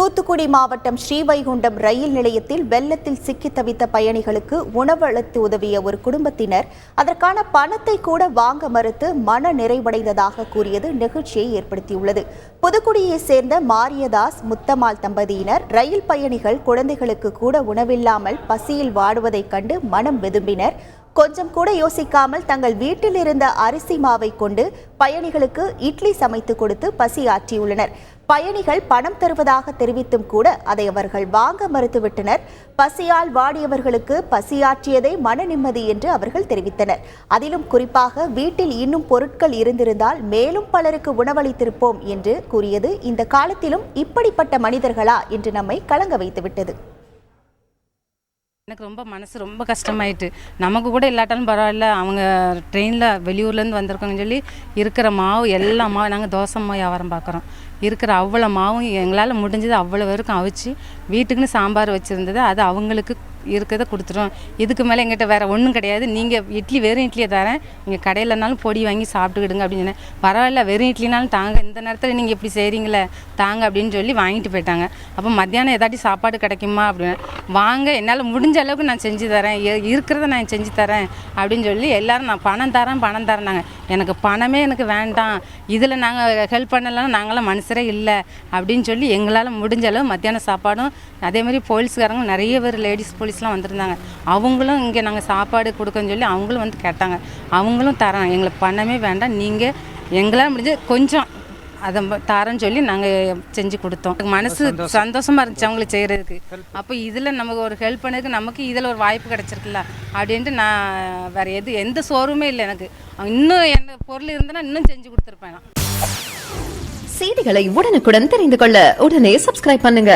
தூத்துக்குடி மாவட்டம் ஸ்ரீவைகுண்டம் ரயில் நிலையத்தில் வெள்ளத்தில் சிக்கி தவித்த பயணிகளுக்கு உணவளித்து உதவிய ஒரு குடும்பத்தினர் அதற்கான பணத்தை கூட வாங்க மறுத்து மன நிறைவடைந்ததாக கூறியது நெகிழ்ச்சியை ஏற்படுத்தியுள்ளது. புதுக்குடியைச் சேர்ந்த மாரியதாஸ் முத்தம்மாள் தம்பதியினர் ரயில் பயணிகள் குழந்தைகளுக்கு கூட உணவில்லாமல் பசியில் வாடுவதைக் கண்டு மனம் வெதும்பினர். கொஞ்சம் கூட யோசிக்காமல் தங்கள் வீட்டில் இருந்த அரிசி மாவை கொண்டு பயணிகளுக்கு இட்லி சமைத்து கொடுத்து பசி ஆற்றியுள்ளனர். பயணிகள் பணம் தருவதாக தெரிவித்தும் கூட அதை அவர்கள் வாங்க மறுத்துவிட்டனர். பசியால் வாடியவர்களுக்கு பசியாற்றியதே மன நிம்மதி என்று அவர்கள் தெரிவித்தனர். அதிலும் குறிப்பாக வீட்டில் இன்னும் பொருட்கள் இருந்திருந்தால் மேலும் பலருக்கு உணவளித்திருப்போம் என்று கூறியது இந்த காலத்திலும் இப்படிப்பட்ட மனிதர்களா என்று நம்மை கலங்க வைத்துவிட்டது. எனக்கு மனசு ரொம்ப கஷ்டமாயிட்டு. நமக்கு கூட இல்லாட்டாலும் பரவாயில்ல, அவங்க ட்ரெயினில் வெளியூர்லேருந்து வந்திருக்கோங்கன்னு சொல்லி இருக்கிற மாவு எல்லா மாவு நாங்கள் தோசை மாவு வியாபாரம் பார்க்குறோம். இருக்கிற அவ்வளோ மாவும் எங்களால் முடிஞ்சது அவ்வளோ பேருக்கும் அவிச்சு வீட்டுக்குன்னு சாம்பார் வச்சுருந்தது அது அவங்களுக்கு இருக்கிறத கொடுத்துரும். இதுக்கு மேலே எங்கிட்ட வேறு ஒன்றும் கிடையாது. நீங்கள் இட்லி வெறும் இட்லியை தரேன், நீங்கள் கடையிலனாலும் பொடி வாங்கி சாப்பிட்டுக்கிடுங்க அப்படின்னு சொன்னேன். பரவாயில்ல, வெறும் இட்லினாலும் தாங்க, இந்த நேரத்தில் நீங்கள் இப்படி செய்கிறீங்களே தாங்க அப்படின்னு சொல்லி வாங்கிட்டு போயிட்டாங்க. அப்போ மத்தியானம் ஏதாட்டி சாப்பாடு கிடைக்குமா அப்படின்னு, வாங்க என்னால் முடிஞ்ச அளவுக்கு நான் செஞ்சு தரேன், இருக்கிறத நான் செஞ்சு தரேன் அப்படின்னு சொல்லி எல்லோரும் நான் பணம் தரேன்னாங்க. எனக்கு பணமே எனக்கு வேண்டாம், இதில் நாங்கள் ஹெல்ப் பண்ணலாம், நாங்களாம் மனுஷரே இல்லை அப்படின்னு சொல்லி எங்களால் முடிஞ்ச அளவு மத்தியானம் சாப்பாடும் அதேமாதிரி போலீஸ்காரங்க நிறைய பேர் லேடிஸ் போலீஸ்லாம் வந்திருந்தாங்க. அவங்களும் இங்கே நாங்கள் சாப்பாடு கொடுக்கன்னு சொல்லி அவங்களும் வந்து கேட்டாங்க. அவங்களும் தரோம், எங்களுக்கு பணமே வேண்டாம், நீங்கள் எங்களால் முடிஞ்ச கொஞ்சம் அதை தரேன்னு சொல்லி நாங்கள் செஞ்சு கொடுத்தோம். மனசு சந்தோஷமாக இருந்துச்சு அவங்களுக்கு செய்கிறதுக்கு. அப்போ இதில் நமக்கு ஒரு ஹெல்ப் பண்ணதுக்கு நமக்கு இதில் ஒரு வாய்ப்பு கிடச்சிருக்குல்ல அப்படின்ட்டு நான் வேறு எந்த சோர்வுமே இல்லை எனக்கு. இன்னும் என்ன பொருள் இருந்தேன்னா இன்னும் செஞ்சு கொடுத்துருப்பேன். செய்திகளை உடனுக்குடன் தெரிந்து கொள்ள உடனே சப்ஸ்கிரைப் பண்ணுங்க.